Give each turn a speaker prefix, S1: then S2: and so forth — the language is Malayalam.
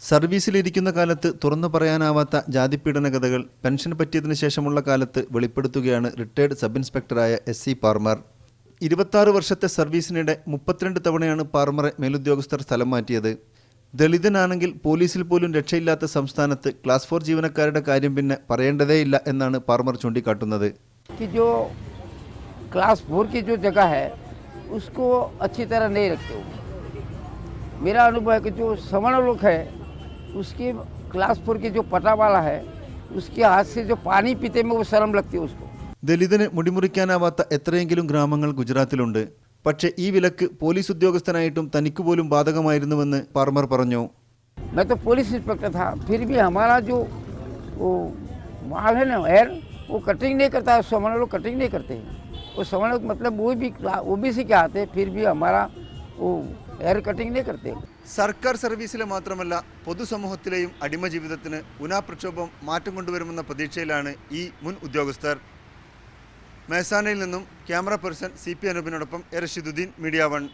S1: സർവീസിലിരിക്കുന്ന കാലത്ത് തുറന്നു പറയാനാവാത്ത ജാതിപീഡന കഥകൾ പെൻഷൻ പറ്റിയതിനു ശേഷമുള്ള കാലത്ത് വെളിപ്പെടുത്തുകയാണ് റിട്ടയർഡ് സബ് ഇൻസ്പെക്ടറായ എസ്.സി. പാർമർ. 26 വർഷത്തെ സർവീസിനിടെ 32 തവണയാണ് പാർമറെ മേലുദ്യോഗസ്ഥർ സ്ഥലം മാറ്റിയത്. ദളിതനാണെങ്കിൽ പോലീസിൽ പോലും രക്ഷയില്ലാത്ത സംസ്ഥാനത്ത് ക്ലാസ് 4 ജീവനക്കാരുടെ കാര്യം പിന്നെ പറയേണ്ടതേയില്ല എന്നാണ് പാർമർ ചൂണ്ടിക്കാട്ടുന്നത്.
S2: क्लास 4 की जो जगह है उसको अच्छी तरह नहीं रखते हो। मेरा अनुभव है कि जो सवर्ण लोग है उसकी क्लास 4 की जो पटा वाला है उसके हाथ से जो पानी पीते में वो शर्म लगती है उसको.
S1: ദലിതന് മുടിമുറിക്കാനാവാത്ത എത്രയെങ്കിലും ഗ്രാമങ്ങൾ ഗുജറാത്തിലുണ്ട്. പക്ഷേ ഈ വിലക്ക് പോലീസ് ഉദ്യോഗസ്ഥനായിട്ടും തനിക്ക് പോലും ബാധകമായിരുന്നുവെന്ന് പാർമർ പറഞ്ഞു.
S2: मैं तो पुलिस इंस्पेक्टर था, फिर भी हमारा जो वो माल है ना हेयर वो कटिंग नहीं करता है. सवर्ण लोग कटिंग नहीं करते हैं. वो सवर्ण मतलब वो भी ओबीसी के आते हैं, फिर भी हमारा वो हेयर कटिंग नहीं करते.
S1: സർക്കാർ സർവീസിലെ മാത്രമല്ല പൊതുസമൂഹത്തിലെയും അടിമ ജീവിതത്തിന് ഉനാപ്രക്ഷോഭം മാറ്റം കൊണ്ടുവരുമെന്ന പ്രതീക്ഷയിലാണ് ഈ മുൻ ഉദ്യോഗസ്ഥർ. മെഹ്സാനയിൽ നിന്നും ക്യാമറ പേഴ്സൺ CP അനൂപിനോടൊപ്പം റഷീദുദ്ദീൻ, മീഡിയ 1.